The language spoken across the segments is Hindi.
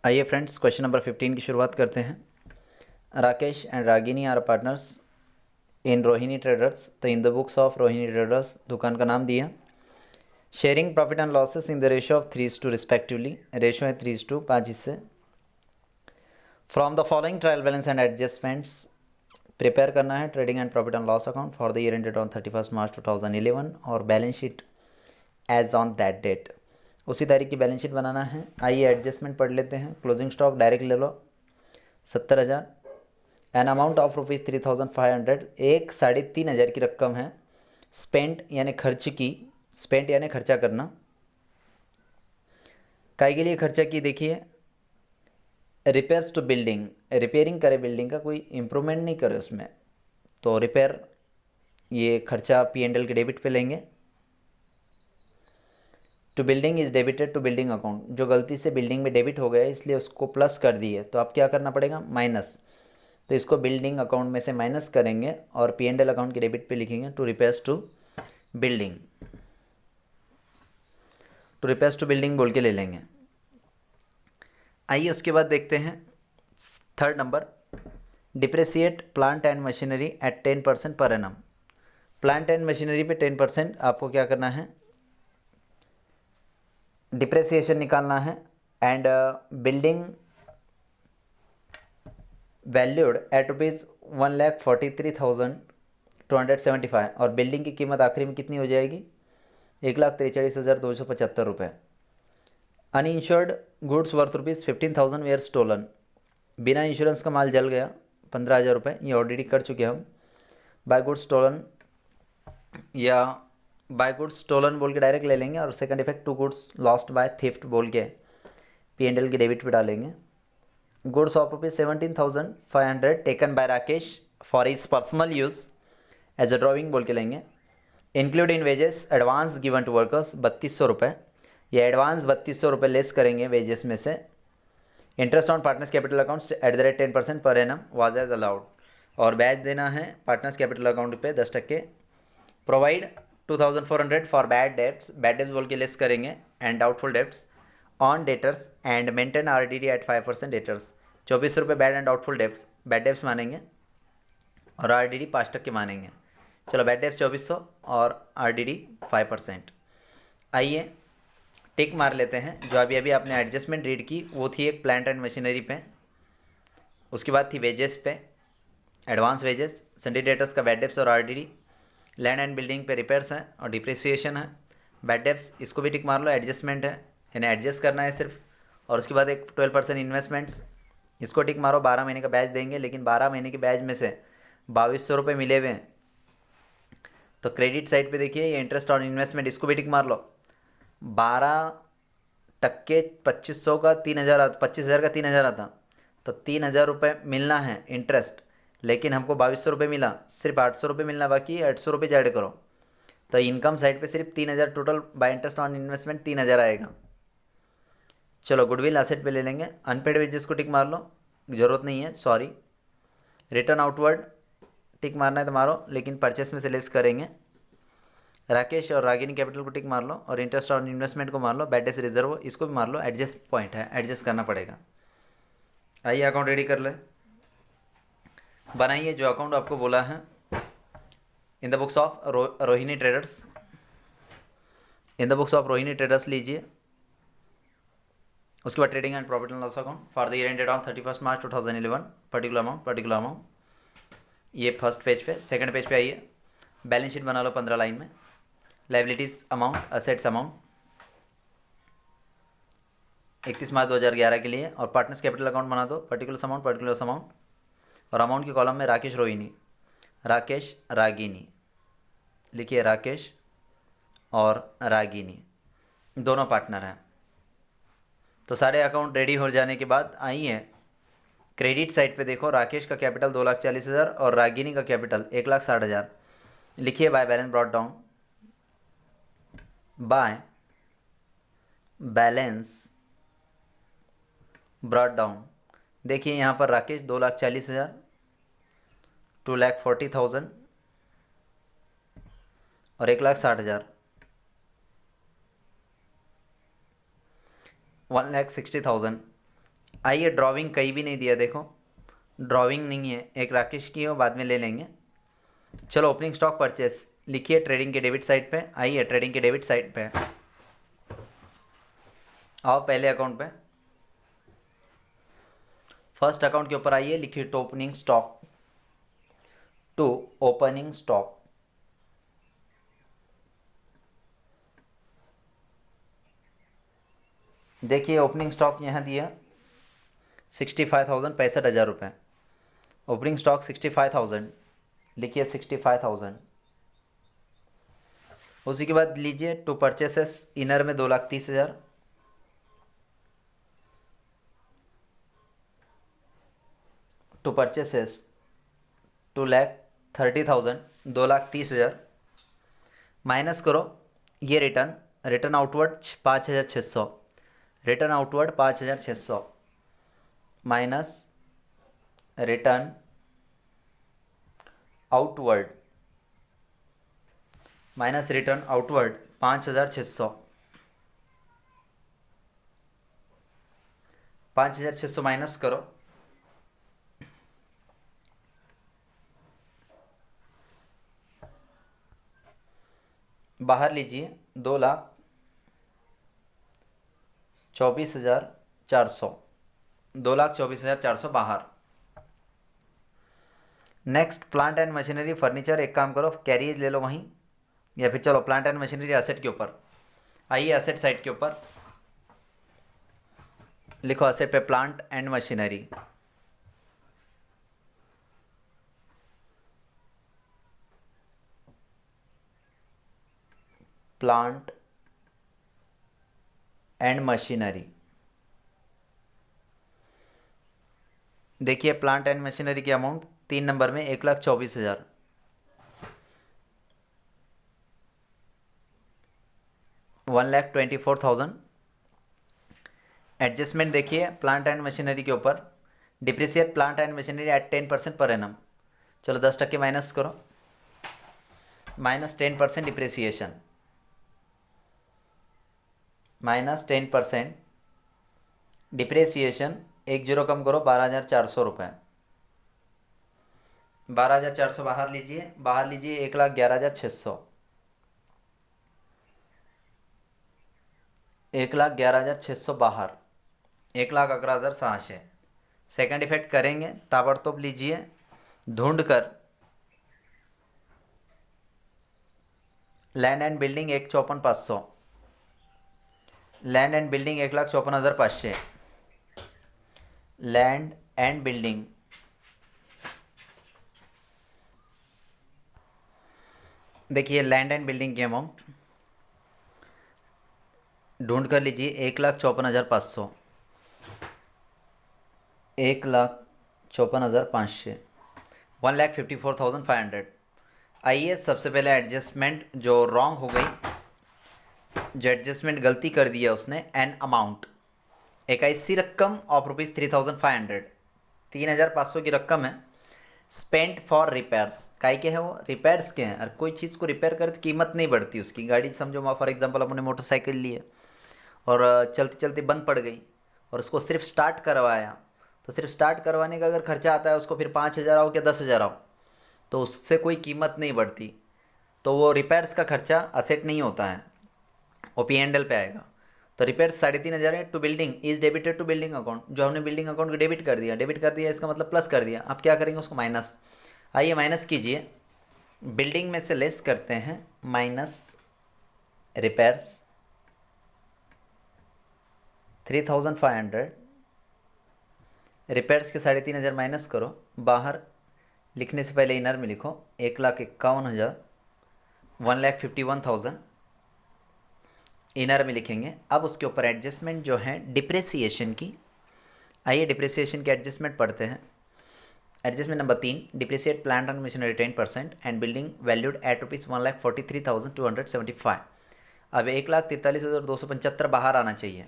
आइए फ्रेंड्स, क्वेश्चन नंबर 15 की शुरुआत करते हैं। Rakesh and Ragini are partners in Rohini traders. तो in the books of Rohini traders दुकान का नाम दिया। Sharing profit and losses in the ratio of 3:2 respectively. Ratio है 3:2, 5 हिस्से। From the following trial balance and adjustments prepare करना है trading and profit and loss account for the year ended on 31 March 2011 और balance sheet as on that date. उसी तारीख की बैलेंस शीट बनाना है। आइए एडजस्टमेंट पढ़ लेते हैं। क्लोजिंग स्टॉक डायरेक्ट ले लो 70,000। N amount of ₹3,500। 3,500 की रकम है। स्पेंट यानी खर्च की, स्पेंट यानी खर्चा करना। काय के लिए खर्चा की? देखिए, रिपेयर्स टू बिल्डिंग, रिपेयरिंग करे बिल्डिंग का, कोई इम्प्रूवमेंट नहीं करे उसमें, तो रिपेयर ये खर्चा P&L के डेबिट पे लेंगे। To building is debited to building account, जो गलती से बिल्डिंग में डेबिट हो गया इसलिए उसको प्लस कर दिए, तो अब क्या करना पड़ेगा? माइनस। तो इसको बिल्डिंग अकाउंट में से माइनस करेंगे और P&L अकाउंट के डेबिट पे लिखेंगे to repairs to building. To repairs to building बोल के ले लेंगे। आइए उसके बाद देखते हैं third number, depreciate plant and machinery at 10% per annum. Plant and machinery पे 10% आपको क्या करना है? डिप्रेसिएशन निकालना है। एंड बिल्डिंग वैल्यूड एट ₹1,43,275 और बिल्डिंग की कीमत आखिरी में कितनी हो जाएगी? 1,43,275 रुपये। Uninsured goods worth ₹15,000 were stolen, बिना इंश्योरेंस का माल जल गया 15,000 रुपये, ये ऑलरेडी कर चुके हम। बाय गुड्स स्टोलन या बाय गुड्स स्टोलन बोल के डायरेक्ट ले लेंगे और second effect to goods lost by theft बोल के P&L के डेबिट पे डालेंगे। Goods of ₹17,500 taken by Rakesh for his personal use as a drawing बोल के लेंगे। Include in wages advance given to workers 3,200 रुपये, ये एडवांस 3,200 रुपये लेस करेंगे वेजेस में से। Interest on partners capital accounts at the rate 10% per annum was as allowed, और ब्याज देना है पार्टनर्स कैपिटल अकाउंट पे 10%। Provide 2,400 for bad debts, bad debts बोल के लेस करेंगे and doubtful debts on debtors and maintain RDD at 5% debtors. 24 रुपये bad and doubtful debts, bad debts मानेंगे और RDD 5% मानेंगे। चलो, बैड डेब्ट्स 2,400 और RDD 5%। आइए टिक मार लेते हैं। जो अभी अभी आपने एडजस्टमेंट रीड की वो थी एक प्लांट एंड मशीनरी पे, उसके बाद थी वेजेस पे, एडवांस वेजेस, सन्डे डेटर्स का बैड डेब्ट्स और RDD, लैंड एंड बिल्डिंग पे रिपेयर्स है और डिप्रिसिएशन है। बैड डेब्ट्स इसको भी टिक मार लो, एडजस्टमेंट है, इन्हें एडजस्ट करना है सिर्फ। और उसके बाद एक 12% इन्वेस्टमेंट्स, इसको टिक मारो। 12 महीने का बैच देंगे, लेकिन 12 महीने के बैच में से 2,200 रुपये मिले हुए हैं। तो क्रेडिट साइड पे देखिए ये इंटरेस्ट ऑन इन्वेस्टमेंट, इसको भी टिक मार लो। 12% 2,500 का 3,000 25,000 का 3,000 आता, तो 3,000 रुपये मिलना है इंटरेस्ट, लेकिन हमको 2,200 रुपये मिला, सिर्फ 800 रुपये मिलना बाकी है। 800 रुपये ऐड करो, तो इनकम साइड पे सिर्फ 3,000 total bye interest on investment 3,000 आएगा। चलो, गुडविल एसेट पे ले लेंगे। अनपेड वेजेस को टिक मार लो, ज़रूरत नहीं है, सॉरी। रिटर्न आउटवर्ड टिक मारना है तो मारो, लेकिन परचेस में से लेस करेंगे। राकेश और रागिनी कैपिटल को टिक मार लो और इंटरेस्ट ऑन इन्वेस्टमेंट को मार लो। बैड डेब्ट्स रिजर्व इसको भी मार लो, एडजस्ट पॉइंट है, एडजस्ट करना पड़ेगा। आइए अकाउंट रेडी कर ले, बनाइए जो अकाउंट आपको बोला है इन the books of Rohini traders. In the books of Rohini traders लीजिए। उसके बाद trading and profit and loss account for the year ended on 31 March 2011, particular amount, ये फर्स्ट पेज पे। सेकंड पेज पे आइए, बैलेंस शीट बना लो 15 लाइन में। Liabilities amount, assets amount 31 March 2011 के लिए, और पार्टनर्स कैपिटल अकाउंट बना दो, पर्टिकुलर अमाउंट, और अमाउंट के कॉलम में राकेश रोहिणी, राकेश रागिनी लिखिए। राकेश और रागिनी दोनों पार्टनर हैं। तो सारे अकाउंट रेडी हो जाने के बाद आइए क्रेडिट साइड पे देखो, राकेश का कैपिटल 2,40,000 और रागिनी का कैपिटल 1,60,000। लिखिए by balance brought down, by balance brought down. देखिए यहाँ पर राकेश 2,40,000, 2,40,000 और 1,60,000, 1,60,000। आइए, ड्राइंग कहीं भी नहीं दिया, देखो ड्राइंग नहीं है, एक राकेश की हो, बाद में ले लेंगे। चलो ओपनिंग स्टॉक परचेस लिखिए ट्रेडिंग के डेबिट साइड पे। आइए ट्रेडिंग के डेबिट साइड पे आओ, पहले अकाउंट पे, फर्स्ट अकाउंट के ऊपर आइए, लिखिए to opening stock, to opening stock. देखिए ओपनिंग स्टॉक यहाँ दिया 65,000, 65,000 रुपये। ओपनिंग स्टॉक 65,000, लिखिए 65,000। उसी के बाद लीजिए टू परचेसेस इनर में 2,30,000, टू परचेसेस 2,30,000, 2,30,000 माइनस करो, ये return, return outward 5,600, return outward 5,600 minus return outward, minus return outward 5,600, 5,600 minus करो, बाहर लीजिए 2,24,400, 2,24,400 बाहर। Next plant and machinery furniture, एक काम करो कैरियज ले लो वहीं, या फिर चलो प्लांट एंड मशीनरी एसेट के ऊपर आइए, एसेट साइड के ऊपर लिखो एसेट पे plant and machinery. Plant and machinery, देखिए प्लांट एंड मशीनरी की अमाउंट 3 नंबर में 1,24,000, 1,24,000। एडजस्टमेंट देखिए प्लांट एंड मशीनरी के ऊपर, depreciate plant and machinery at 10% per annum. चलो 10% माइनस करो, minus 10% depreciation, minus 10% depreciation, 1 zero कम करो, 12,400 रुपये, 12,400 बाहर लीजिए, बाहर लीजिए 1,11,600, 1,11,600 बाहर, 1,11,600। सेकंड इफेक्ट करेंगे ताबड़तोड़ लीजिए, ढूंढ कर land and building 1,54,500, land and building 1,54,500, land and building, देखिए लैंड एंड बिल्डिंग की अमाउंट ढूंढ कर लीजिए, 1,54,500, 1,54,500, 1,54,500। आइए सबसे पहले एडजस्टमेंट जो रॉन्ग हो गई, जो एडजस्टमेंट गलती कर दिया उसने, एन अमाउंट एक ऐसी रकम ऑफ ₹3,500, 3,500 की रकम है, स्पेंट फॉर रिपेयर्स, काई के है वो, रिपेयर्स के हैं। और कोई चीज़ को रिपेयर करे तो कीमत नहीं बढ़ती उसकी। गाड़ी समझो फॉर एग्जांपल अपने मोटरसाइकिल लिए और चलते चलते बंद पड़ गई और उसको सिर्फ स्टार्ट करवाया, तो सिर्फ स्टार्ट करवाने का अगर खर्चा आता है उसको, फिर 5,000 आओ क्या 10,000 आओ, तो उससे कोई कीमत नहीं बढ़ती, तो वो रिपेयर्स का खर्चा असेट नहीं होता है, वो P&L पे आएगा। तो रिपेयर 3,500 है, to building is debited to building account, जो हमने बिल्डिंग अकाउंट को डेबिट कर दिया, डेबिट कर दिया इसका मतलब प्लस कर दिया। अब क्या करेंगे उसको माइनस, आइए माइनस कीजिए, बिल्डिंग में से लेस करते हैं, माइनस रिपेयर्स 3,500, रिपेयर्स के 3,500 माइनस करो, बाहर लिखने से पहले इनर में लिखो 1,51,000, 1,51,000 इनर में लिखेंगे। अब उसके ऊपर एडजस्टमेंट जो है डिप्रेसिएशन की, आइए डिप्रेसिएशन के एडजस्टमेंट पढ़ते हैं। Adjustment number 3, depreciate plant and machinery 10% and building valued at ₹1,43,275। अब 1,43,275 बाहर आना चाहिए,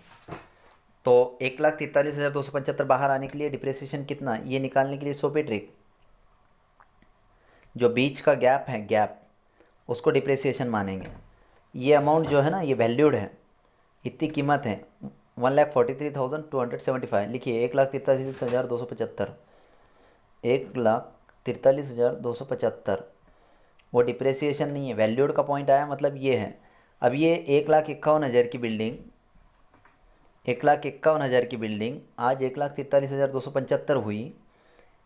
तो 1,43,275 बाहर आने के लिए डिप्रेसिएशन कितना, ये निकालने के लिए सोपी ट्रिक, जो बीच का गैप है, गैप उसको डिप्रेसिएशन मानेंगे। ये अमाउंट जो है ना, ये वैल्यूड है, इतनी कीमत है, 1,43,275 लिखिए, 1,43,275, 1,43,275। वो डिप्रेसिएशन नहीं है, वैल्यूड का पॉइंट आया, मतलब ये है। अब ये 1,51,000 की बिल्डिंग, 1,51,000 की बिल्डिंग आज 1,43,275 हुई।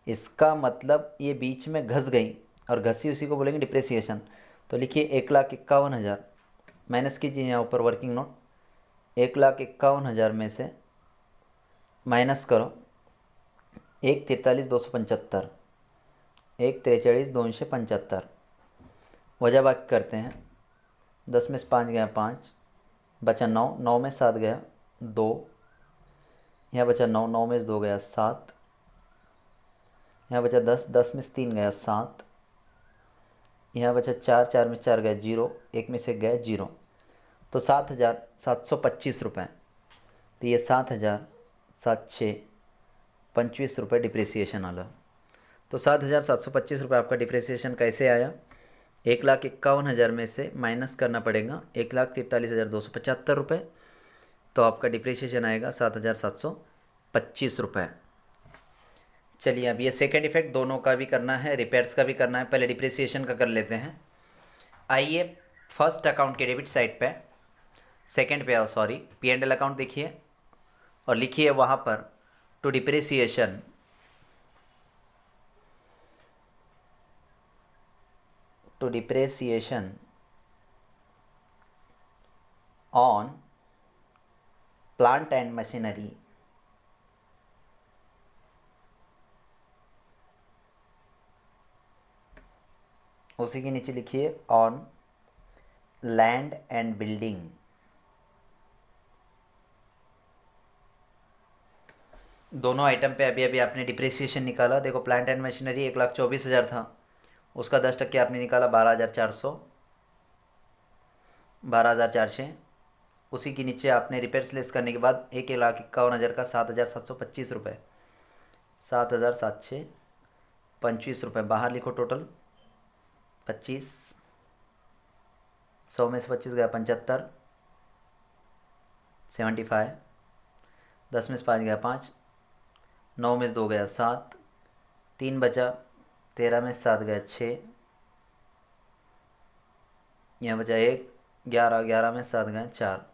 इसका मतलब ये बीच में घस गई, और घसी उसी को बोलेंगे डिप्रेसिएशन। तो लिखिए 1,51,000 माइनस कीजिए यहाँ ऊपर वर्किंग नोट, 1,51,000 में से माइनस करो 1,43,275, 1,43,275, वजह बाकी करते हैं। 10 में से 5 गया 5, बचा 9, 9 में 7 गया 2, यहाँ बचा 9, 9 में से 2 गया 7, यहाँ बचा 10, 10 में से 3 गया 7, यहाँ बचा 4, 4 में 4 गया 0, 1 में से गया 0। तो 7,725 रुपये। तो ये 7,725 रुपये डिप्रिसिएशन आला। तो 7,725 रुपये आपका डिप्रिसिएशन कैसे आया? 1,51,000 में से माइनस करना पड़ेगा 1,43,275 रुपये, तो आपका डिप्रिसिएशन आएगा 7,725 रुपये। चलिए, अब ये सेकंड इफेक्ट दोनों का भी करना है, रिपेयर्स का भी करना है। पहले डिप्रिसिएशन का कर लेते हैं। आइए फर्स्ट अकाउंट के डेबिट साइड पे, सेकंड पे आओ, सॉरी, P&L अकाउंट देखिए और लिखिए वहाँ पर to depreciation on plant and machinery उसी के नीचे लिखिए ऑन लैंड एंड बिल्डिंग। दोनों आइटम पे अभी अभी आपने डिप्रिसिएशन निकाला। देखो, प्लांट एंड मशीनरी 1,24,000 था, उसका 10% आपने निकाला 12,400, 12,400। उसी के नीचे आपने रिपेयर्स लेस करने के बाद 1,51,000 का 7,725 रुपये, 7,725 रुपये बाहर लिखो। टोटल 25, 100 में से 25 गया 75, 75, 10 में से 5 गया 5, 9 में से 2 गया 7, 3 बचा, 13 में से 7 गया 6, यहाँ बचा 1, 11, 11 में से 7 गया 4,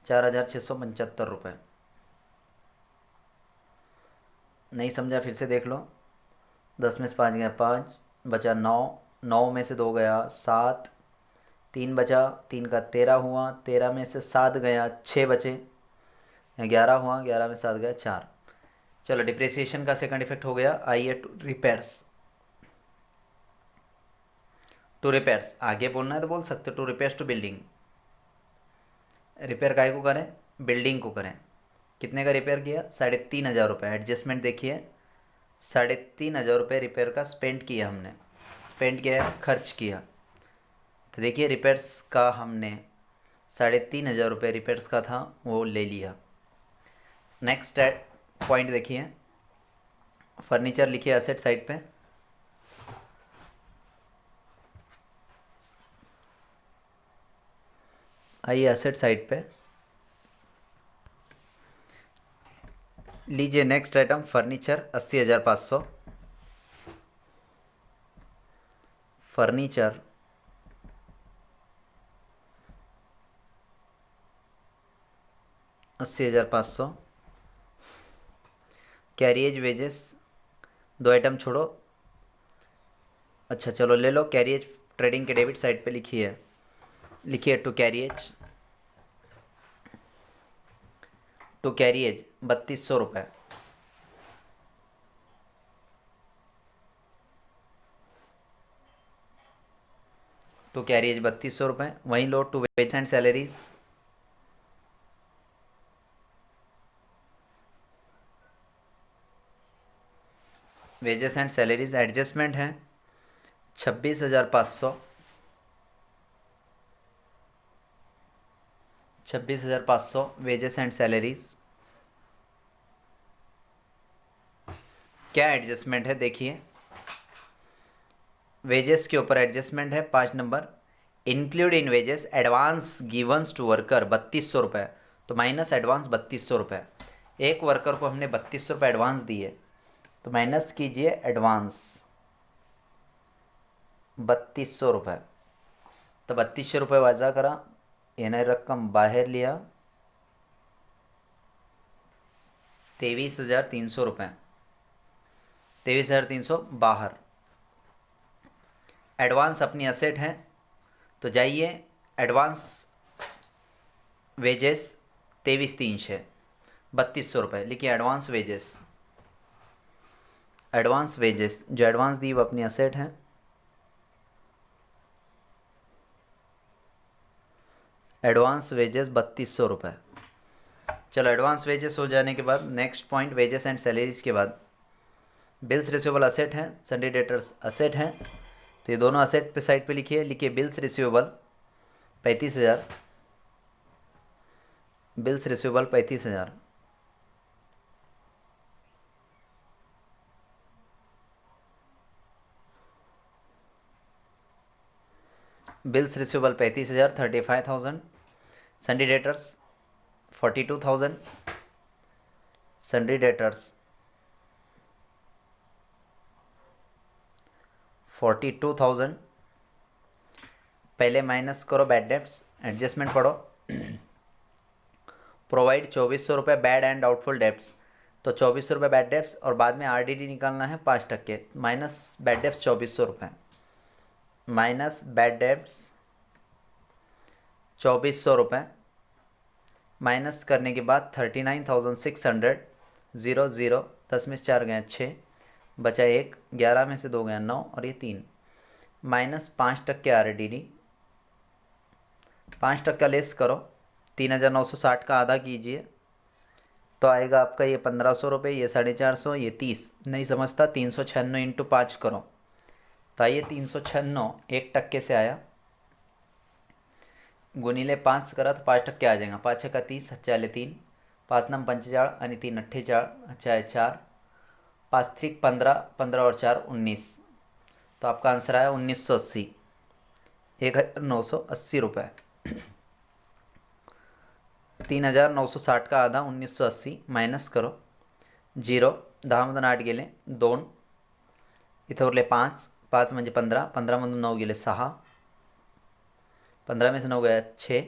4,675 रुपये। नहीं समझा फिर से देख लो। 10 में से 5 गया 5, बचा 9, 9 में से 2 गया 7, 3 बचा, 3 का 13 हुआ, 13 में से 7 गया 6 बचे, 11 हुआ, 11 में 7 गया 4। चलो, डिप्रिसिएशन का सेकंड इफेक्ट हो गया। आइए टू रिपेयर्स आगे बोलना है तो बोल सकते हो। To repairs to building. Repair काहे को करें? बिल्डिंग को करें। कितने का रिपेयर किया? 3,500 रुपये। एडजस्टमेंट देखिए, 3,500 रुपये रिपेयर का स्पेंड किया हमने, स्पेंड किया, खर्च किया। तो देखिए, रिपेयर्स का हमने 3,500 रुपये रिपेयर्स का था, वो ले लिया। नेक्स्ट पॉइंट देखिए, फर्नीचर लिखिए एसेट साइड पे। आइए एसेट साइड पे लीजिए। Next item furniture 80,500, furniture 80,500। Carriage wages 2 item छोड़ो। अच्छा चलो ले लो। कैरिएज ट्रेडिंग के डेबिट साइड पे लिखिए, लिखिए टू कैरिएज 3,200 रुपये। टू कैरिएज 3,200 रुपये। वहीं लो to wage and salaries, wages and salaries adjustment है 26,500, 26,500 वेजेस एंड सैलरीज। क्या एडजस्टमेंट है देखिए, वेजेस के ऊपर एडजस्टमेंट है 5 number. Include in wages advance givens to worker 3,200 रुपये। तो माइनस एडवांस 3200 रुपये। एक वर्कर को हमने 3200 रुपये एडवांस दिए, तो माइनस कीजिए एडवांस 3200 रुपये। तो 3200 रुपये वजा करा, यानी रकम बाहर लिया 23,300 रुपये। 23,300 बाहर। एडवांस अपनी असेट है, तो जाइए एडवांस वेजेस 23,300, 3200 रुपये लिखिए एडवांस वेजेस। एडवांस वेजेस जो एडवांस दी वो अपनी असेट है। एडवांस वेजेस 3200 रुपये। चलो एडवांस वेजेस हो जाने के बाद next point wages and salaries के बाद बिल्स रिसीवेबल असेट हैं, सन्डी डेटर्स असेट हैं, तो ये दोनों असेट पे साइड पे लिखिए bills receivable 35,000, bills receivable 35,000। Bills receivable 35,000, 35,000। सन्डी debtors 42,000, सन्डी debtors 42,000। पहले माइनस करो बैड डेब्ट्स, एडजस्टमेंट पढ़ो। प्रोवाइड 2400 रुपये बैड एंड डाउटफुल डेब्ट्स, तो 2400 रुपये बैड डेब्ट्स और बाद में आरडीडी निकालना है 5%, माइनस बैड डेब्ट्स 2400 रुपये, माइनस बैड डेब्ट्स 2400 रुपये, माइनस करने के बाद 39,600, 0 10 में से 4 गए 6, बचा 1, 11 में से 2 गया 9 और ये 3, माइनस 5% आरडीडी। 5% लेस करो, 3,960 का आधा कीजिए तो आएगा आपका ये 1,500 रुपये, ये 450, ये 30, नहीं समझता 396 इंटू 5 करो, तो आइए 396 1% से आया, गुणिले 5 करा तो 5% आ जाएगा। 5 का 30, 3, 5 नम 45 आणि 3 48, 4, 5 3 15, 15 और 4 19, तो आपका आंसर आया 1980, 1,980 रुपये। 3,960 का आधा 1980 मायनस करो, 0 10 8 गेले 2, इथं उरले 5, 5 म्हणजे 15, 15 9 गेले 6, 15 में से 9 गया 6,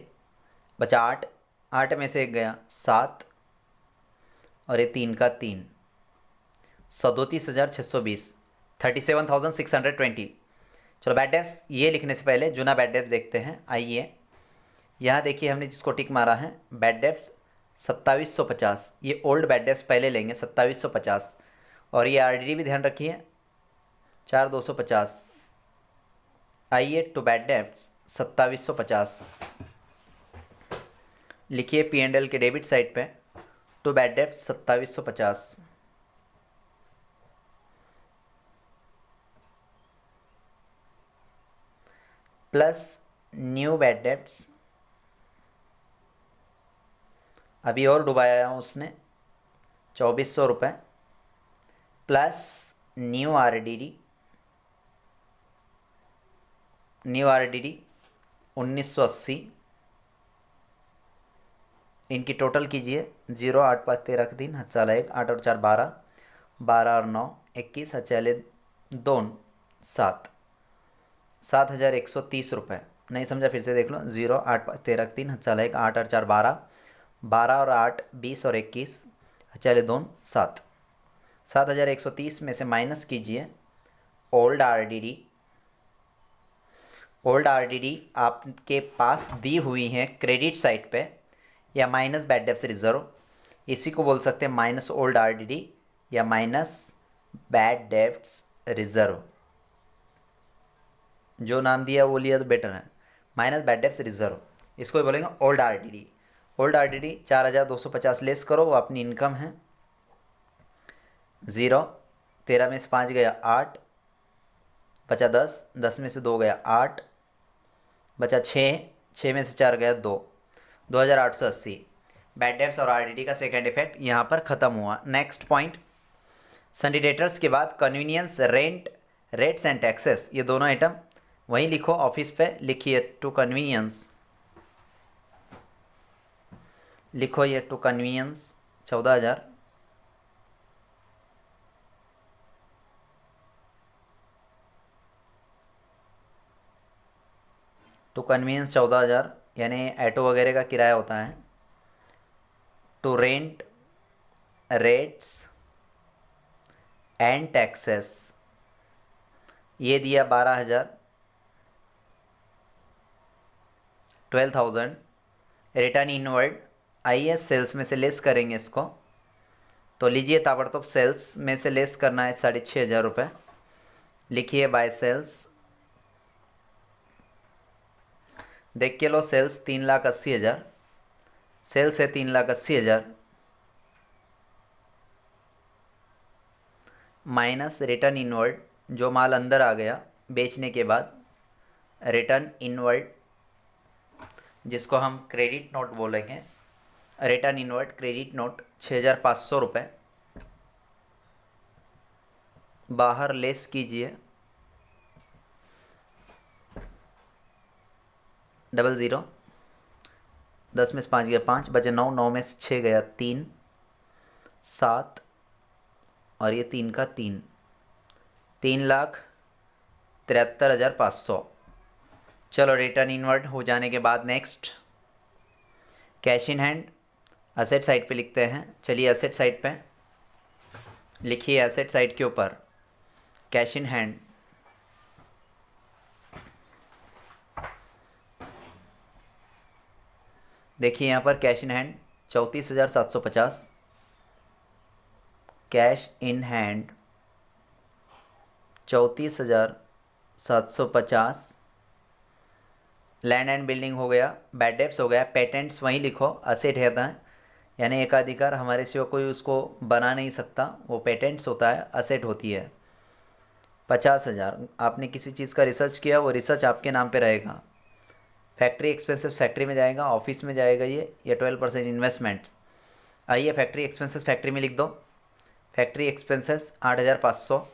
बचा 8, 8 में से 1 गया 7 और ये 3 का 3, 37,620, 37,620। चलो बैड डेब्ट्स ये लिखने से पहले जुना बैड डेब्ट्स देखते हैं। आइए यहाँ देखिए हमने जिसको टिक मारा है बैड डेब्ट्स 2750, ये ओल्ड बैड डेब्ट्स पहले लेंगे 2750, और ये आरडीडी भी ध्यान रखिए 4,250। आइए टू बैड डेब्ट्स 2750 लिखिए P&L के डेबिट साइड पे to bad debts 2750, plus new bad debts, अभी और डुबाया है उसने 2,400 रुपये, plus new RDD, new RDD 1980, इनकी टोटल कीजिए 0 8 5 13 के 3 चला 1 8 और 4 12, 12 और 9 21 चले 2 7, 7,130 रुपये। नहीं समझा फिर से देख लो, 0 8 5 13 के 3 चला 1 8 और 4 12, 12 और 8 20 और 21 चले 2 7, 7,130 में से माइनस कीजिए ओल्ड आरडीडी। ओल्ड आरडीडी आपके पास दी हुई है क्रेडिट साइड पे, या माइनस बैड डेब्ट्स रिजर्व, इसी को बोल सकते हैं माइनस ओल्ड आरडीडी या माइनस बैड डेब्ट्स रिजर्व। जो नाम दिया वो लिया तो बेटर है, माइनस बैड डेब्ट्स रिजर्व, इसको ही बोलेंगे old RDD. Old RDD 4,250 less करो, वो अपनी इनकम है। 0 13 में से 5 गया 8, बचा 10, 10 में से 2 गया 8, बचा 6, 6 में से 4 गया 2, 2,880। बैड डेब्ट्स और आरडीडी का सेकेंड इफेक्ट यहाँ पर ख़त्म हुआ। नेक्स्ट पॉइंट, सन्डी डेटर्स के बाद convenience, rent, rates and taxes, ये दोनों आइटम वहीं लिखो, ऑफिस पे लिखिए टू कन्वीनियंस, लिखो ये टू कन्वीनियंस 14,000, टू कन्वीनियंस 14,000 यानी ऑटो वगैरह का किराया होता है। To rent rates and taxes ये दिया 12,000, 12,000। रिटर्न इनवर्ड आइए सेल्स में से लेस करेंगे इसको, तो लीजिए ताबड़तोड़ सेल्स में से लेस करना है 6,500 रुपये। लिखिए बाय सेल्स, देख के लो सेल्स 3,80,000, सेल्स है 3,80,000 माइनस रिटर्न इनवर्ड जो माल अंदर आ गया बेचने के बाद, रिटर्न इनवर्ड जिसको हम क्रेडिट नोट बोलेंगे, रिटर्न इनवर्ड क्रेडिट नोट 6,500 रुपये बाहर लेस कीजिए, 00, 10 में से 5 गया 5, बचे 9, 9 में से 6 गया 3, 7 और ये 3 का 3, 3,73,500। चलो रिटर्न इनवर्ड हो जाने के बाद next cash in hand asset side पे लिखते हैं। चलिए असेट साइड पे लिखिए, एसेट साइड के ऊपर कैश इन हैंड, देखिए यहाँ पर cash in hand 34,750, cash in hand 34,750। Land and building हो गया, बैड डेब्ट्स हो गया, पेटेंट्स वहीं लिखो, असेट रहता है यानी एकाधिकार हमारे सिवा कोई उसको बना नहीं सकता, वो पेटेंट्स होता है, असेट होती है। 50,000 आपने किसी चीज़ का रिसर्च किया, वो रिसर्च आपके नाम पे रहेगा। फैक्ट्री एक्सपेंसेस फैक्ट्री में जाएगा, ऑफिस में जाएगा ये 12% इन्वेस्टमेंट। आइए फैक्ट्री एक्सपेंसेस फैक्ट्री में लिख दो, factory expenses 8,500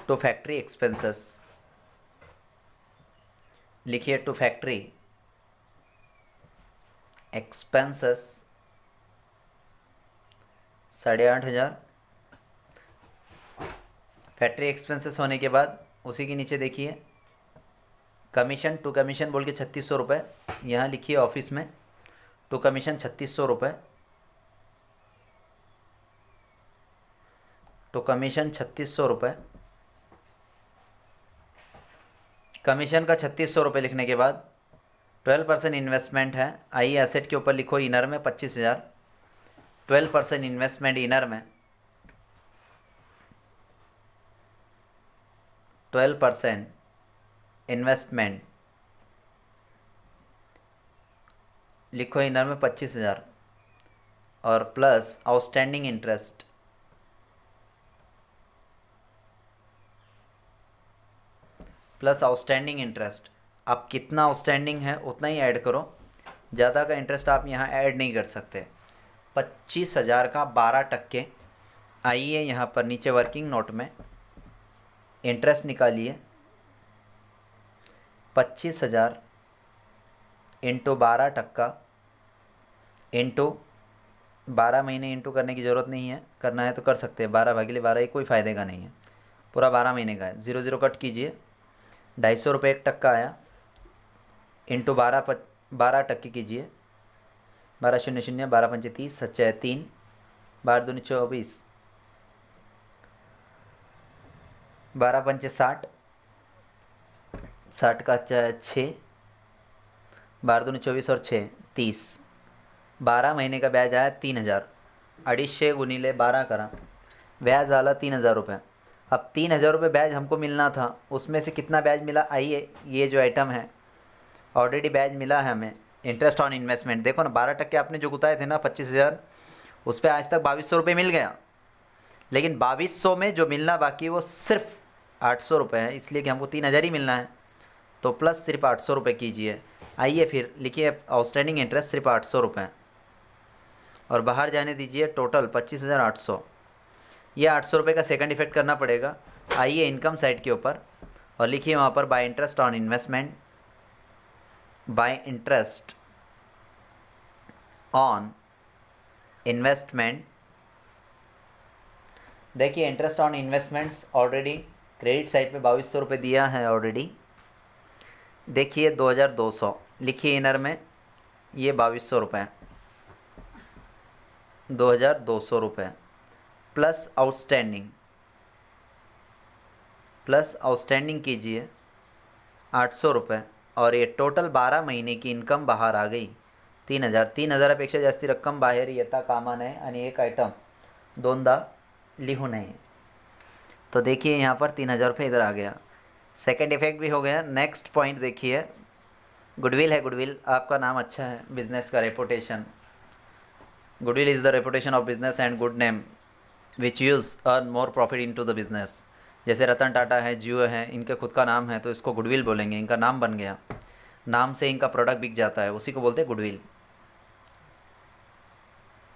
to factory expenses, लिखिए to factory expenses 8,500। Factory expenses होने के बाद उसी के नीचे देखिए कमीशन, टू कमीशन बोल के 3,600 रुपये, यहाँ लिखिए ऑफिस में टू कमीशन 3,600 रुपये, टू कमीशन 3,600 रुपये। कमीशन का 3,600 रुपये लिखने के बाद 12% इन्वेस्टमेंट है, आइए एसेट के ऊपर लिखो इनर में 25,000, 12% इन्वेस्टमेंट इनर में, 12% इन्वेस्टमेंट लिखो इनर में 25,000 और plus outstanding interest, plus outstanding interest. अब कितना आउटस्टैंडिंग है उतना ही ऐड करो, ज़्यादा का इंटरेस्ट आप यहाँ ऐड नहीं कर सकते। 25,000 का 12%, आइए यहाँ पर नीचे वर्किंग नोट में इंटरेस्ट निकालिए, 25,000 इंटू 12% इंटू 12 महीने इंटू करने की ज़रूरत नहीं है, करना है तो कर सकते हैं, 12/12 ही कोई फ़ायदे का नहीं है, पूरा 12 महीने का है। 0 कट कीजिए, 250 रुपये 1% आया, इंटू 12% कीजिए, 12,000, 12×5 30, 7×3, 12×2 24, 12×5 60, 60 का 6, 12×2 24 और 6 30, 12 महीने का ब्याज आया 3,000, 250 गुणिले 12 करा, ब्याज आला 3,000 रुपये। अब 3,000 रुपये ब्याज हमको मिलना था, उसमें से कितना ब्याज मिला, आइए ये जो आइटम है ऑलरेडी ब्याज मिला है हमें, इंटरेस्ट ऑन इन्वेस्टमेंट देखो ना, 12% आपने जो गुताए थे ना 25,000, उस पर आज तक 2,200 रुपये मिल गया, लेकिन 2,200 में जो मिलना बाकी वो सिर्फ 800 रुपये है, इसलिए कि हमको 3,000 ही मिलना है, तो प्लस सिर्फ 800 रुपये कीजिए। आइए फिर लिखिए आउटस्टैंडिंग इंटरेस्ट सिर्फ 800 रुपये और बाहर जाने दीजिए टोटल 25,800, ये 800 रुपये का सेकंड इफेक्ट करना पड़ेगा। आइए इनकम साइड के ऊपर और लिखिए वहाँ पर by interest on investment, by interest on investment, देखिए interest on investments already credit side पे 2200 रुपये दिया है ऑलरेडी। देखिए 2200 लिखिए इनर में, ये 2200 रुपये, 2200 रुपये प्लस आउटस्टैंडिंग कीजिए 800 रुपये, और ये टोटल 12 महीने की इनकम बाहर आ गई 3000 जास्ती रक्कम बाहेर येता कामा नये आणि एक आयटम दोनदा लिहू नये। तो देखिए यहाँ पर 3000 रुपये इधर आ गया, सेकंड इफेक्ट भी हो गया। नेक्स्ट पॉइंट देखिए, गुडविल है, गुडविल आपका नाम अच्छा है, बिजनेस का reputation, goodwill is the reputation of business and good name which uses earn more profit in to the business. जैसे रतन टाटा है, जियो है, इनके खुद का नाम है तो इसको गुडविल बोलेंगे, इनका नाम बन गया, नाम से इनका प्रोडक्ट बिक जाता है, उसी को बोलते हैं गुडविल।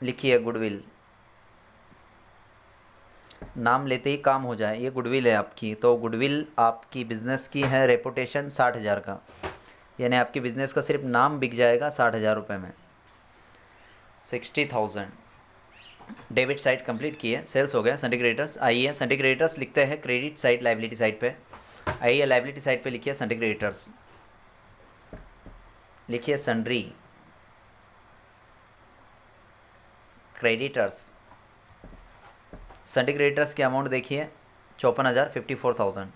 लिखिए गुडविल, नाम लेते ही काम हो जाए, ये गुडविल है आपकी। तो गुडविल आपकी बिज़नेस की है, रेपुटेशन 60,000 का, यानी आपकी बिज़नेस का सिर्फ नाम बिक जाएगा 60,000 रुपये में, 60,000। डेबिट साइड कंप्लीट किए, सेल्स हो गया। सन्डी क्रेडिटर्स, आइए सन्डी क्रेडिटर्स लिखते हैं क्रेडिट साइड लाइबिलिटी साइड पे, आइए लाइबिलिटी साइड पे लिखिए सन्डी क्रेडिटर्स, लिखिए सन्ड्री क्रेडिटर्स। सन्डी क्रेडिटर्स की अमाउंट देखिए 54,000, 54,000।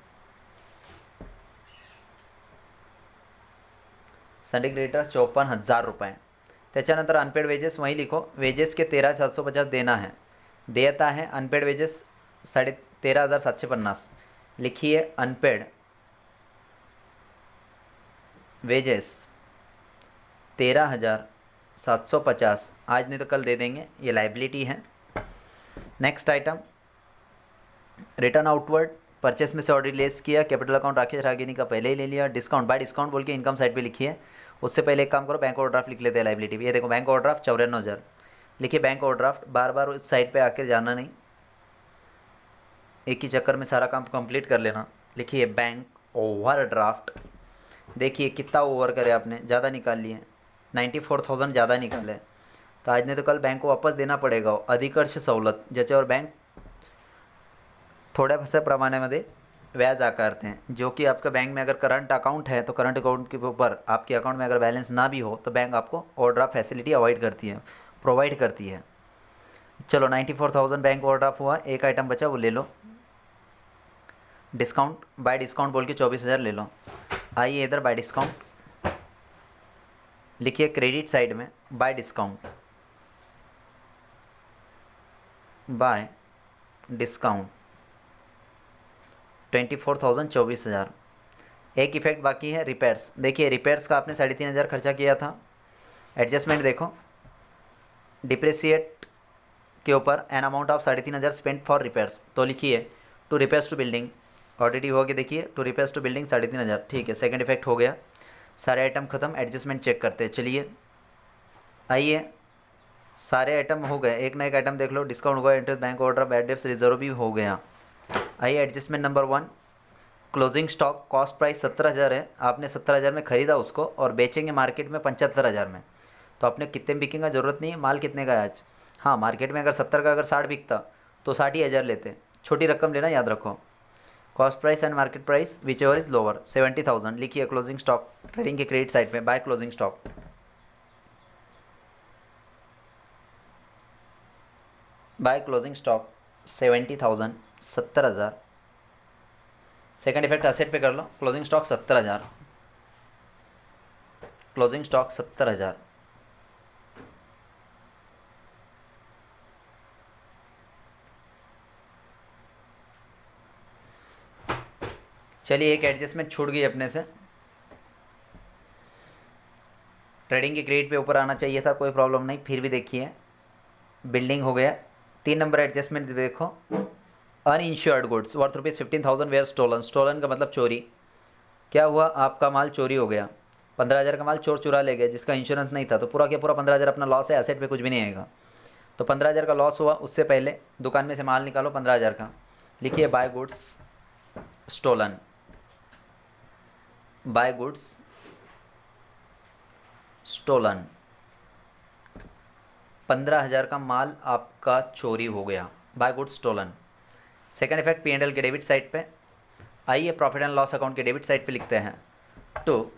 सन्डी क्रेडिटर्स 54,000 रुपये। त्याच्यानंतर अनपेड वेजेस वहीं लिखो, वेजेस के 13,750 देना है, देता है अनपेड वेजेस 13,750। लिखिए अनपेड वेजेस 13,750, आज नहीं तो कल दे देंगे, ये लाइबिलिटी है। Next item, return outward, purchase में से ऑर्डर लेस किया, कैपिटल अकाउंट राकेश रागिनी का पहले ही ले लिया, डिस्काउंट बाय डिस्काउंट बोल के इनकम साइड पे लिखिए। उससे पहले एक काम करो, बैंक ओवरड्राफ्ट लिख लेते हैं लाइबिलिटी भी। ये देखो बैंक ओवरड्राफ्ट 54,000, लिखिए बैंक ओवरड्राफ्ट, बार बार उस साइड पे आकर जाना नहीं, एक ही चक्कर में सारा काम कंप्लीट कर लेना। लिखिए बैंक ओवरड्राफ्ट, देखिए कितना ओवर करे आपने, ज़्यादा निकाल लिए, 94,000 ज़्यादा निकाले, तो आज नहीं तो कल बैंक को वापस देना पडेगा। अधिकर्ष सवलत, ज्याच्यावर बैंक थोड्याशा प्रमाणामध्ये व्याज आकारते हैं, जो कि आपका बैंक में अगर करंट अकाउंट है तो करंट अकाउंट के ऊपर आपके अकाउंट में अगर बैलेंस ना भी हो तो बैंक आपको ओवरड्राफ्ट फैसिलिटी प्रोवाइड करती है। चलो 94,000 बैंक ओवरड्राफ्ट हुआ, एक आइटम बचा वो ले लो, डिस्काउंट बाय डिस्काउंट बोल के 24,000 ले लो। आइए इधर बाय डिस्काउंट लिखिए, क्रेडिट साइड में बाय डिस्काउंट, बाय डिस्काउंट 24,000, 24,000। एक इफेक्ट बाकी है रिपेयर्स, देखिए रिपेयर्स का आपने 3,500 खर्चा किया था, एडजस्टमेंट देखो, डिप्रेसिएट के ऊपर an amount of 3,500 spend for repairs, तो लिखिए to repairs to building, already हो गया, देखिए टू रिपेयर्स टू बिल्डिंग 3,500, ठीक है, सेकंड इफेक्ट हो गया, सारे आइटम ख़त्म, एडजस्टमेंट चेक करते हैं। चलिए आइए, सारे आइटम हो गए, एक ना एक आइटम देख लो, डिस्काउंट हुआ, interest bank order bad debts reserve भी हो गया। आइए adjustment number 1, closing stock cost price 17,000 है, आपने 17,000 में ख़रीदा उसको और बेचेंगे मार्केट में 75,000 में, तो आपने कितने बिकेंगे का ज़रूरत नहीं है, माल कितने का है आज। हाँ, मार्केट में अगर 70 का अगर 60 बिकता तो 60,000 लेते, छोटी रकम लेना याद रखो। Cost price and market price which ever is lower 70,000, लिखिए क्लोजिंग स्टॉक ट्रेडिंग के क्रेडिट साइड में by closing stock, by closing stock 70,000, 70,000। Second effect asset पे कर लो, क्लोजिंग स्टॉक 70,000, क्लोजिंग स्टॉक 70,000। चलिए एक एडजस्टमेंट छूट गई अपने से, ट्रेडिंग के क्रेडिट पे ऊपर आना चाहिए था, कोई प्रॉब्लम नहीं, फिर भी देखिए बिल्डिंग हो गया। 3 नंबर एडजस्टमेंट देखो, uninsured goods worth ₹15,000 were stolen, stolen का मतलब चोरी, क्या हुआ आपका माल चोरी हो गया, 15,000 का माल चोर चुरा ले गया जिसका इंश्योरेंस नहीं था, तो पूरा क्या पूरा 15,000 अपना लॉस है, एसेट पे कुछ भी नहीं आएगा। तो 15,000 का लॉस हुआ, उससे पहले दुकान में से माल निकालो 15,000 का, लिखिए by goods stolen, by goods stolen. 15,000 का माल आपका चोरी हो गया, by goods stolen. Second effect P&L के डेबिट साइड पे। आइए प्रॉफिट एंड लॉस अकाउंट के डेबिट साइड पे लिखते हैं, टू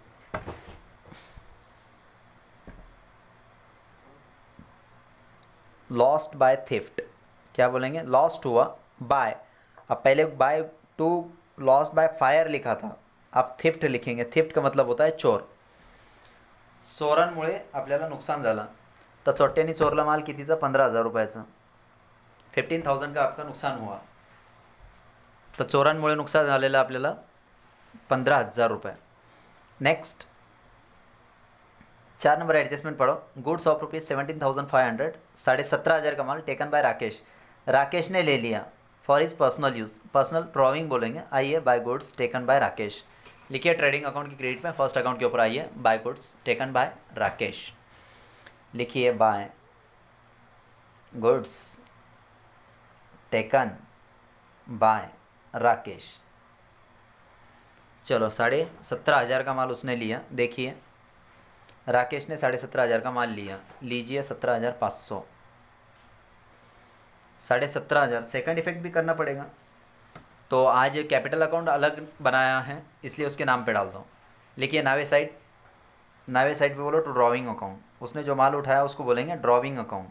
लॉस्ट बाय थेफ्ट। क्या बोलेंगे, लॉस्ट हुआ बाय, अब पहले by two lost by fire लिखा था, आप थेफ्ट लिखेंगे। थेफ्ट का मतलब होता है चोर। चोरांमुळे आपल्याला नुकसान झालं, तर चोट्ट्यांनी चोरला माल कितीचा, 15,000 रुपयाचा। 15,000 का आपका नुकसान हुआ, तर चोरांमुळे नुकसान झालेलं आपल्याला 15,000 रुपये। नेक्स्ट 4 नंबर एडजस्टमेंट पढ़ो। गुड्स ऑफ ₹17,500, 17,500 का माल टेकन बाय राकेश। राकेश ने ले लिया for his personal use, personal drawing बोलेंगे। आइए by goods taken by Rakesh लिखिए। ट्रेडिंग अकाउंट की क्रेडिट में फर्स्ट अकाउंट के ऊपर आइए, by goods taken by Rakesh लिखिए। By goods taken by Rakesh. चलो 17,500 का माल उसने लिया, देखिए राकेश ने 17,500 का माल लिया, लीजिए 17,500। 17,500 सेकंड इफेक्ट भी करना पड़ेगा, तो आज कैपिटल अकाउंट अलग बनाया है इसलिए उसके नाम पे डाल दो। लिखिए नावे साइड, नावे साइड पे बोलो टू ड्रॉविंग अकाउंट। उसने जो माल उठाया उसको बोलेंगे ड्रॉविंग अकाउंट।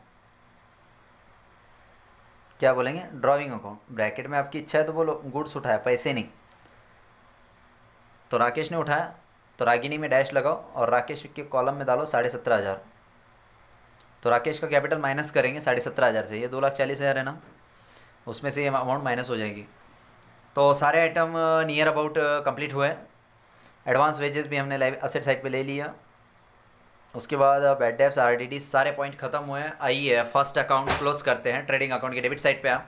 क्या बोलेंगे, ड्रॉविंग अकाउंट। ब्रैकेट में आपकी इच्छा है तो बोलो गुड्स उठाया, पैसे नहीं। तो राकेश ने उठाया, तो रागिनी में डैश लगाओ और राकेश के कॉलम में डालो 17,500। तो राकेश का कैपिटल माइनस करेंगे 17,500 से, ये 2,40,000 है ना, उसमें से ये अमाउंट माइनस हो जाएगी। तो सारे आइटम नियर अबाउट कंप्लीट हुए। एडवांस वेजेस भी हमने असेट साइड पे ले लिया। उसके बाद बैड डेब्ट्स RDD सारे पॉइंट खत्म हुए हैं। आइए फर्स्ट अकाउंट क्लोज करते हैं। ट्रेडिंग अकाउंट के डेबिट साइड पे आप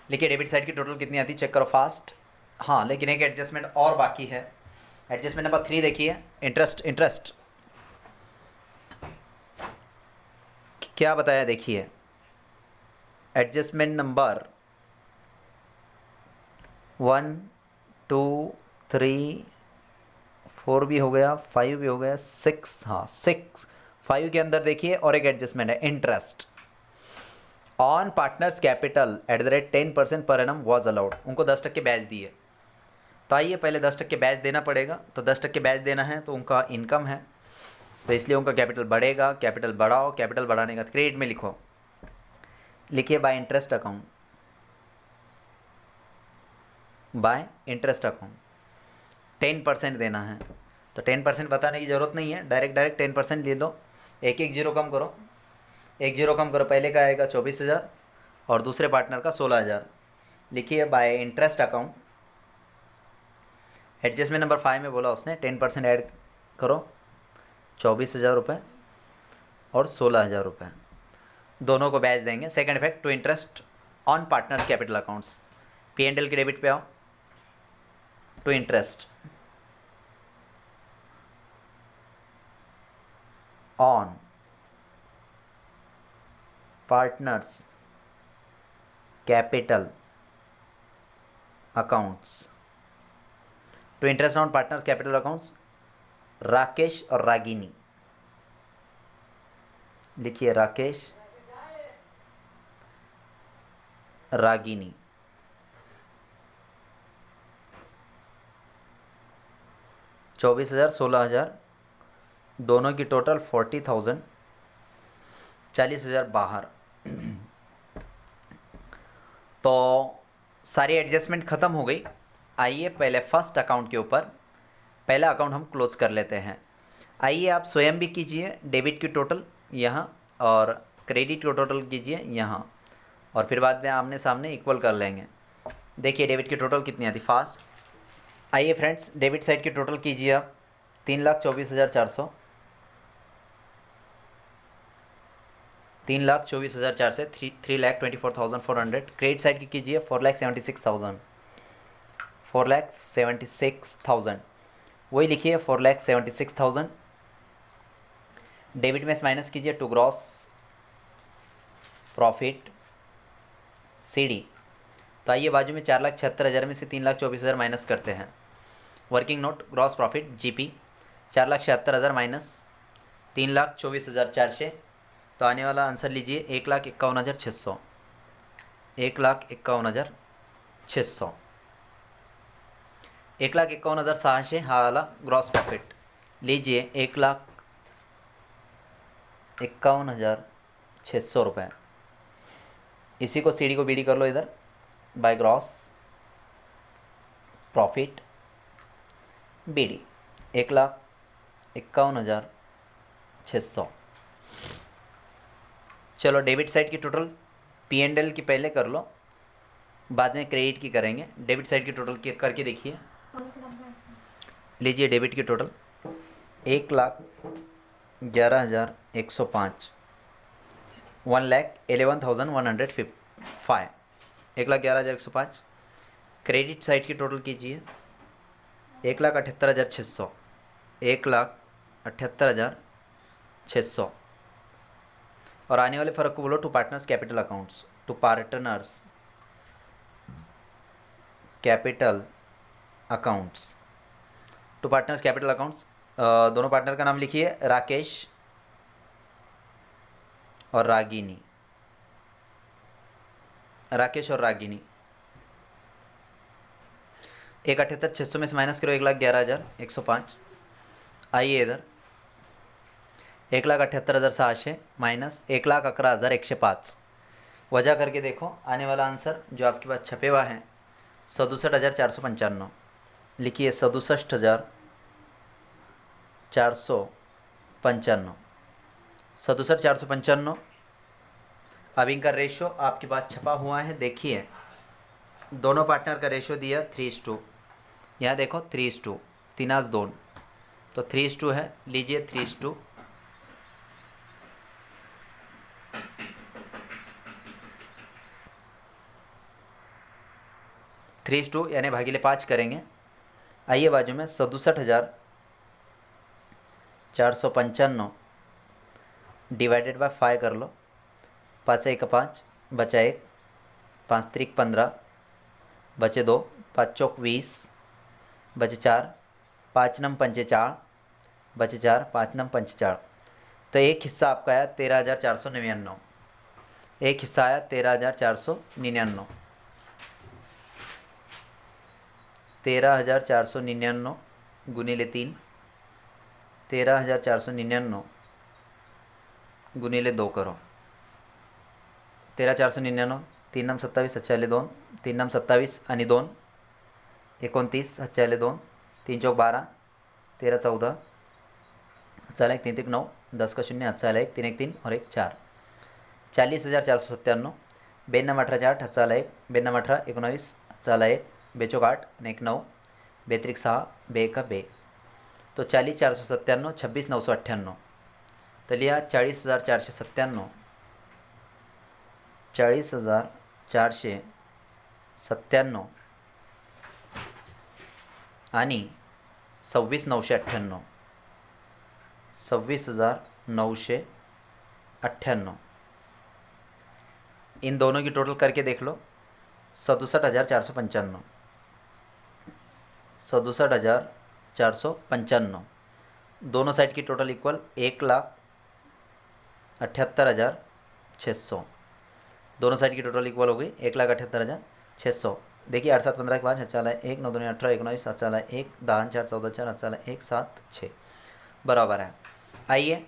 लिखिए डेबिट साइड की टोटल कितनी आती है, चेक करो फास्ट। हाँ, लेकिन एक एडजस्टमेंट और बाकी है। एडजस्टमेंट नंबर 3 देखिए, इंटरेस्ट। इंटरेस्ट क्या बताया देखिए, एडजस्टमेंट नंबर 1 2 3 4 भी हो गया, 5 भी हो गया, 6, हाँ 6 5 के अंदर देखिए और एक एडजस्टमेंट है interest on partners capital @10% per annum was allowed. उनको 10% ब्याज दिए, तो आइए पहले 10% ब्याज देना पड़ेगा। तो 10% ब्याज देना है तो उनका इनकम है, तो इसलिए उनका कैपिटल बढ़ेगा। कैपिटल बढ़ाओ, कैपिटल बढ़ाने का क्रेडिट में लिखो, लिखिए bye interest account, bye interest account 10% देना है। तो 10% बताने की ज़रूरत नहीं है, डायरेक्ट 10% ले लो। एक एक जीरो कम करो, एक जीरो कम करो, पहले का आएगा 24,000 और दूसरे पार्टनर का 16,000। लिखिए bye interest account. Adjustment number 5 में बोला उसने 10% ऐड करो, 24,000 रुपये और 16,000 रुपये दोनों को ब्याज देंगे। Second effect to interest on partners capital accounts. P&L के डेबिट पे आओ, to interest on partners capital accounts. To interest on partners capital accounts Rakesh और रागिनी। लिखिए राकेश रागिनी। ₹24,000 16,000 दोनों की टोटल 40,000, 40,000 बाहर। तो सारी एडजस्टमेंट ख़त्म हो गई। आइए पहले फर्स्ट अकाउंट के ऊपर पहला अकाउंट हम क्लोज कर लेते हैं। आइए आप स्वयं भी कीजिए, डेबिट की टोटल यहाँ और क्रेडिट की टोटल कीजिए यहाँ, और फिर बाद में आमने सामने इक्वल कर लेंगे। देखिए डेबिट की टोटल कितनी आती फास्ट। आइए फ्रेंड्स डेबिट साइड की टोटल कीजिए आप, 3,24,400, 3,24,400 से 3,24,400। क्रेडिट साइड की कीजिए 4,76,000, 4,76,000 वही लिखिए 4,76,000। डेबिट में से माइनस कीजिए टू ग्रॉस प्रॉफिट CD। तो आइए बाजू में 4,76,000 में से 3,24,000 माइनस करते हैं। Working note gross profit GP 4,76,000 minus 3,24,400। तो आने वाला आंसर लीजिए 1,51,600। 1,51,600। 1,51,600 हा आला ग्रॉस प्रॉफिट। लीजिए 1,51,600 रुपये। इसी को सीडी को बीडी कर लो इधर, बाय ग्रॉस प्रॉफिट बीडी 1,51,600। चलो डेबिट साइड की टोटल P&L की पहले कर लो, बाद में क्रेडिट की करेंगे। डेबिट साइड की टोटल की करके देखिए। लीजिए डेबिट की टोटल 1,11,105, 1,11,105, 1,11,105। क्रेडिट साइड की टोटल कीजिए 1,78,600, 1,78,600। और आने वाले फ़र्क को बोलो to partners capital accounts, to partners capital accounts, to partners capital accounts. दोनों पार्टनर का नाम लिखिए, राकेश और रागिनी। राकेश और रागिनी। 1,78,600 में से माइनस करो 1,11,105। आइए इधर 1,78,700 माइनस 1,11,105। वजह करके देखो, आने वाला आंसर जो आपके पास छपे हुआ है 67,495। लिखिए 67,495, 67,495। अब इनका रेशो आपके पास छपा हुआ है, देखिए दोनों पार्टनर का रेशो दिया 3:2। यहाँ देखो 3:2, 3:2, तो 3:2 है। लीजिए 3:2, यानी भागीले 5 करेंगे। आइए बाजू में 67,495 डिवाइडेड बाय 5 कर लो। 5 1 5 बचा 1, 5 3 15 बचे 2, 5 चौक 20 बचे 4, 5 नम पंचे 4 बचे 4, 5 नम पंचे 4। तो एक हिस्सा आपका आया 13,499। एक हिस्सा आया 13,499। 13,499 गुनीले 3, 13,499 गुनीले 2 करो। 13,499, 3 नम 27 हच्चाले 2, 3 नम 27 आणि 2 29 हच्चाले 2, 3 चौक 12, 13 14 हच्चाला 1, 3 3 9, 10 का 0 हच्चाला 1, 3 1 3 और 1 4, 40,497। 2 नम 18 8 हच्चाला 1, 2 नम 18 19 हच्चाला 1, 2 चौक 8 आणि 1 9, 2 त्रिक 6, 2 का 2। तो 40,497, 26,998। तो लिया 40,497, 40,497 आणि 26,998, 26,998। इन दोनों की टोटल करके देख लो 67,495, 67,495। दोनों साइड की टोटल इक्वल 1,78,600। दोनों साइड की टोटल इक्वल हो गई 1,78,600। देखिए 8 7 15 के 5 हच्चाला 1, 9 2 18 19 हच्चाला 1, 10 4 14 4 हच्चाला 1 7 6 बराबर है। आइए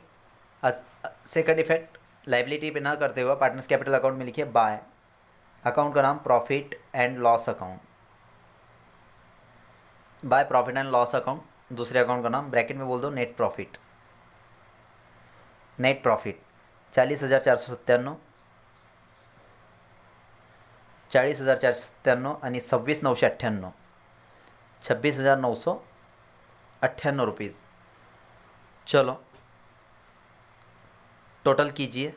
सेकंड इफेक्ट लाइबिलिटी पे ना करते हुए पार्टनर्स कैपिटल अकाउंट में लिखिए बाय। अकाउंट का नाम profit and loss account, by profit and loss account. दूसरे अकाउंट का नाम ब्रैकेट में बोल दो नेट प्रॉफिट। नेट प्रॉफिट 40,497, 40,497 आणि 26,998, 26,998 रुपीज़। चलो टोटल कीजिए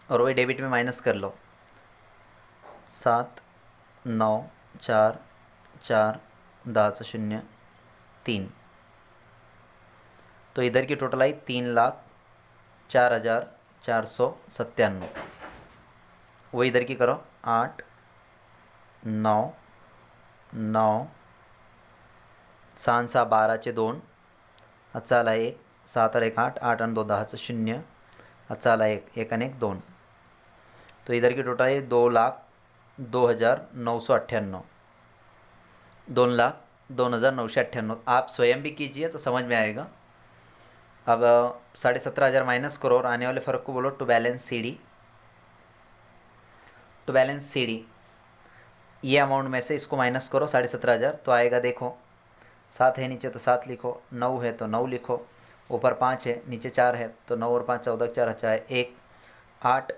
और वही डेबिट में माइनस कर लो। 7 9 4 4 10 0 3। तो इधर की टोटल आई 3,04,497। वो इधर की करो 8 9 9 7 6 12 2, हातचा आला 1, 7 और 1 8, 8 और 2 10 0, हातचा आला 1, 1 और 1 2। तो इधर की टोटल है 2,02,998, 2,02,998। आप स्वयं भी कीजिए तो समझ में आएगा। अब 17,500 माइनस करो और आने वाले फ़र्क को बोलो to balance C D. To balance C D, ये अमाउंट में से इसको माइनस करो 17,500, तो आएगा देखो 7 है नीचे तो 7 लिखो, 9 है तो 9 लिखो, ऊपर 5 है नीचे 4 है तो 9 और 5 14 4 अच्छा है 1, 8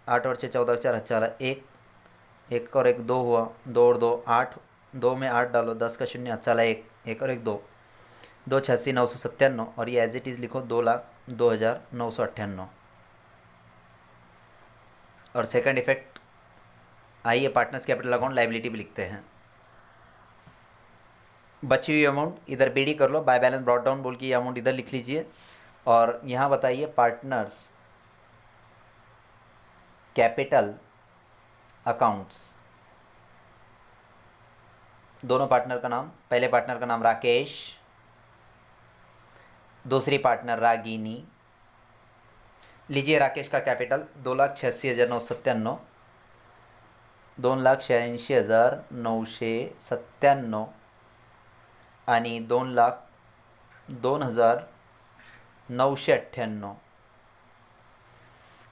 8 और 6 14 4 अच्छा है 1, 1 और 1 2 हुआ, 2 और 2 8, 2 में 8 डालो 10 का 0 अच्छा है 1, 1 और 1 2, 2 86 997 और ये एज इट इज़ लिखो 2,02,998। और सेकंड इफेक्ट आइए पार्टनर्स कैपिटल अकाउंट लाइबिलिटी भी लिखते हैं। बची हुई अमाउंट इधर बीडी कर लो, बाय बैलेंस ब्रॉट डाउन बोल के ये अमाउंट इधर लिख लीजिए और यहाँ बताइए पार्टनर्स कैपिटल अकाउंट्स, दोनों पार्टनर का नाम, पहले पार्टनर का नाम राकेश, दूसरी पार्टनर रागिनी। लीजिए राकेश का कैपिटल 2,86,997, 2,86,997 आणि 2,02,998।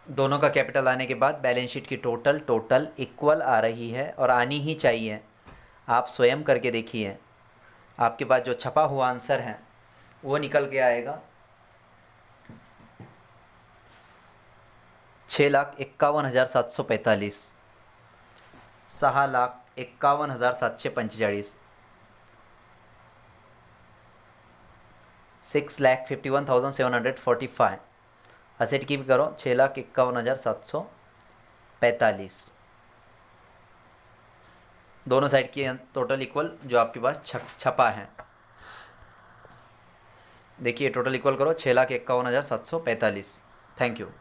दोनों का कैपिटल आने के बाद बैलेंस शीट की टोटल इक्वल आ रही है और आनी ही चाहिए। आप स्वयं करके देखिए, आपके पास जो छपा हुआ आंसर है वो निकल के आएगा 6,51,745, 6,51,745, 6,51,745। असेट की भी करो 6,51,745। दोनों साइड की टोटल इक्वल जो आपके पास छपा है, देखिए टोटल इक्वल करो 6,51,745। Thank you.